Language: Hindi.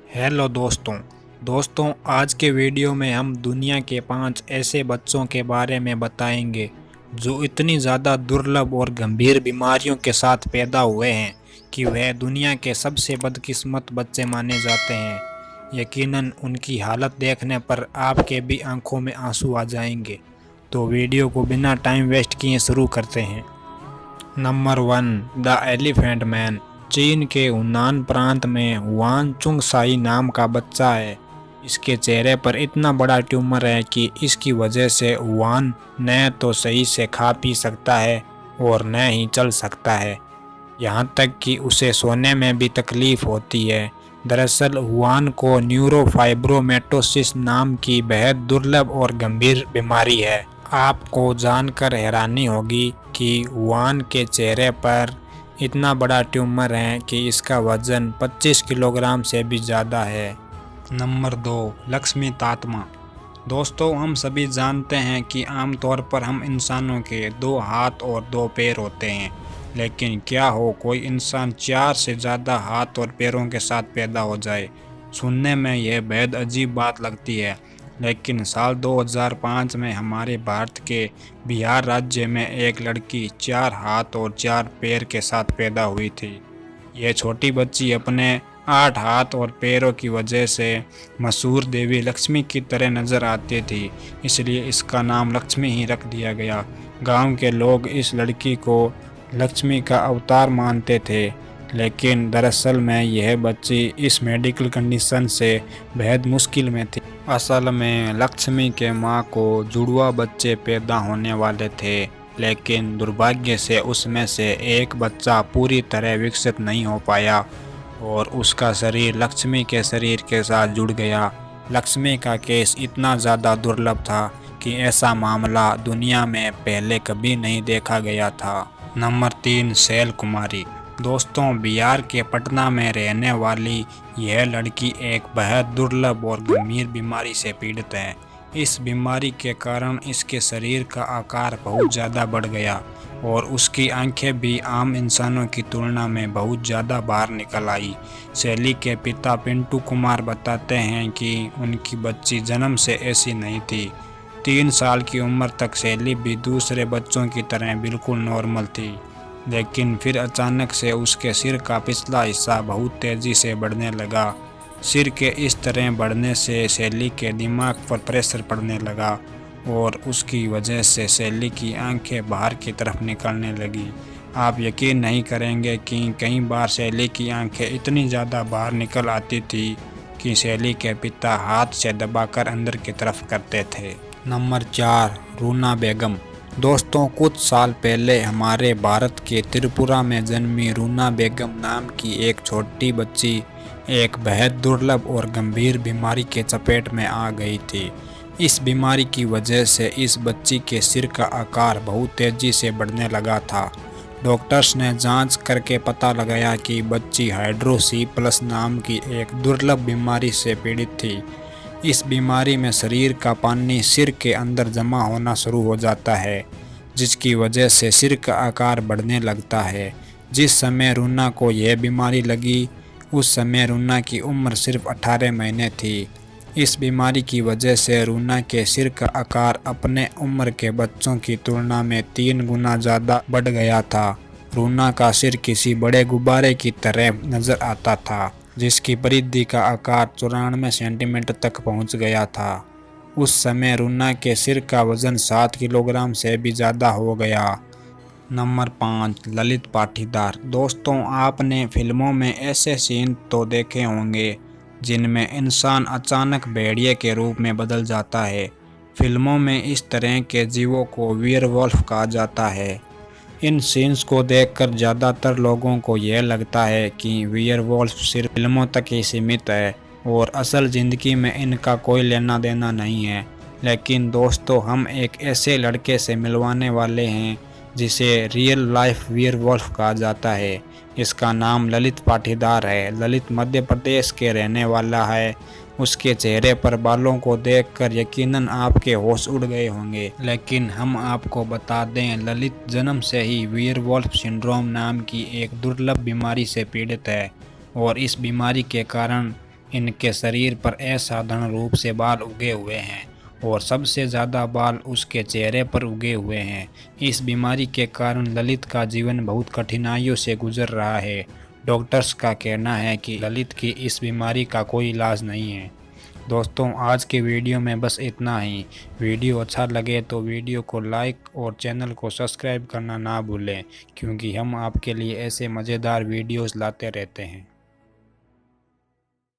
हेलो दोस्तों आज के वीडियो में हम दुनिया के 5 ऐसे बच्चों के बारे में बताएंगे जो इतनी ज़्यादा दुर्लभ और गंभीर बीमारियों के साथ पैदा हुए हैं कि वह दुनिया के सबसे बदकिस्मत बच्चे माने जाते हैं। यकीनन उनकी हालत देखने पर आपके भी आंखों में आंसू आ जाएंगे। तो वीडियो को बिना टाइम वेस्ट किए शुरू करते हैं। Number 1, the elephant man. चीन के हुनान प्रांत में हुआन चुंगसाई नाम का बच्चा है। इसके चेहरे पर इतना बड़ा ट्यूमर है कि इसकी वजह से हुआन न तो सही से खा पी सकता है और न ही चल सकता है। यहाँ तक कि उसे सोने में भी तकलीफ होती है। दरअसल हुआन को न्यूरोफाइब्रोमेटोसिस नाम की बेहद दुर्लभ और गंभीर बीमारी है। आपको जानकर हैरानी होगी कि हुआन के चेहरे पर इतना बड़ा ट्यूमर है कि इसका वजन 25 किलोग्राम से भी ज़्यादा है। नंबर 2, लक्ष्मी तात्मा। दोस्तों, हम सभी जानते हैं कि आमतौर पर हम इंसानों के 2 हाथ और 2 पैर होते हैं, लेकिन क्या हो कोई इंसान 4 से ज़्यादा हाथ और पैरों के साथ पैदा हो जाए। सुनने में यह बेहद अजीब बात लगती है, लेकिन साल 2005 में हमारे भारत के बिहार राज्य में एक लड़की 4 हाथ और 4 पैर के साथ पैदा हुई थी। यह छोटी बच्ची अपने 8 हाथ और पैरों की वजह से मशहूर देवी लक्ष्मी की तरह नज़र आती थी, इसलिए इसका नाम लक्ष्मी ही रख दिया गया। गांव के लोग इस लड़की को लक्ष्मी का अवतार मानते थे, लेकिन दरअसल में यह बच्ची इस मेडिकल कंडीशन से बेहद मुश्किल में थी। असल में लक्ष्मी के मां को जुड़वा बच्चे पैदा होने वाले थे, लेकिन दुर्भाग्य से उसमें से एक बच्चा पूरी तरह विकसित नहीं हो पाया और उसका शरीर लक्ष्मी के शरीर के साथ जुड़ गया। लक्ष्मी का केस इतना ज़्यादा दुर्लभ था कि ऐसा मामला दुनिया में पहले कभी नहीं देखा गया था। नंबर 3, शैल कुमारी। दोस्तों, बिहार के पटना में रहने वाली यह लड़की एक बेहद दुर्लभ और गंभीर बीमारी से पीड़ित है। इस बीमारी के कारण इसके शरीर का आकार बहुत ज़्यादा बढ़ गया और उसकी आंखें भी आम इंसानों की तुलना में बहुत ज़्यादा बाहर निकल आई। शैली के पिता पिंटू कुमार बताते हैं कि उनकी बच्ची जन्म से ऐसी नहीं थी। 3 साल की उम्र तक शैली भी दूसरे बच्चों की तरह बिल्कुल नॉर्मल थी, लेकिन फिर अचानक से उसके सिर का पिछला हिस्सा बहुत तेज़ी से बढ़ने लगा। सिर के इस तरह बढ़ने से शैली के दिमाग पर प्रेशर पड़ने लगा और उसकी वजह से शैली की आंखें बाहर की तरफ निकलने लगी। आप यकीन नहीं करेंगे कि कई बार शैली की आंखें इतनी ज़्यादा बाहर निकल आती थी कि शैली के पिता हाथ से दबाकर अंदर की तरफ करते थे। नंबर 4, रूना बेगम। दोस्तों, कुछ साल पहले हमारे भारत के त्रिपुरा में जन्मी रूना बेगम नाम की एक छोटी बच्ची एक बेहद दुर्लभ और गंभीर बीमारी के चपेट में आ गई थी। इस बीमारी की वजह से इस बच्ची के सिर का आकार बहुत तेज़ी से बढ़ने लगा था। डॉक्टर्स ने जांच करके पता लगाया कि बच्ची हाइड्रोसीप्लस नाम की एक दुर्लभ बीमारी से पीड़ित थी। इस बीमारी में शरीर का पानी सिर के अंदर जमा होना शुरू हो जाता है, जिसकी वजह से सिर का आकार बढ़ने लगता है। जिस समय रूना को यह बीमारी लगी, उस समय रूना की उम्र सिर्फ 18 महीने थी। इस बीमारी की वजह से रूना के सिर का आकार अपने उम्र के बच्चों की तुलना में 3 गुना ज़्यादा बढ़ गया था। रूना का सिर किसी बड़े गुब्बारे की तरह नज़र आता था, जिसकी परिधि का आकार 94 सेंटीमीटर तक पहुंच गया था। उस समय रूना के सिर का वजन 7 किलोग्राम से भी ज़्यादा हो गया। नंबर 5, ललित पाटीदार। दोस्तों, आपने फिल्मों में ऐसे सीन तो देखे होंगे जिनमें इंसान अचानक भेड़िए के रूप में बदल जाता है। फिल्मों में इस तरह के जीवों को वेयरवुल्फ कहा जाता है। इन सीन्स को देखकर ज़्यादातर लोगों को यह लगता है कि वेयरवुल्फ सिर्फ फिल्मों तक ही सीमित है और असल ज़िंदगी में इनका कोई लेना देना नहीं है। लेकिन दोस्तों, हम एक ऐसे लड़के से मिलवाने वाले हैं जिसे रियल लाइफ वेयरवुल्फ कहा जाता है। इसका नाम ललित पाटीदार है। ललित मध्य प्रदेश के रहने वाला है। उसके चेहरे पर बालों को देखकर यकीनन आपके होश उड़ गए होंगे, लेकिन हम आपको बता दें, ललित जन्म से ही वेयरवुल्फ सिंड्रोम नाम की एक दुर्लभ बीमारी से पीड़ित है और इस बीमारी के कारण इनके शरीर पर असाधारण रूप से बाल उगे हुए हैं और सबसे ज़्यादा बाल उसके चेहरे पर उगे हुए हैं। इस बीमारी के कारण ललित का जीवन बहुत कठिनाइयों से गुजर रहा है। डॉक्टर्स का कहना है कि ललित की इस बीमारी का कोई इलाज नहीं है। दोस्तों, आज के वीडियो में बस इतना ही। वीडियो अच्छा लगे तो वीडियो को लाइक और चैनल को सब्सक्राइब करना ना भूलें, क्योंकि हम आपके लिए ऐसे मज़ेदार वीडियोस लाते रहते हैं।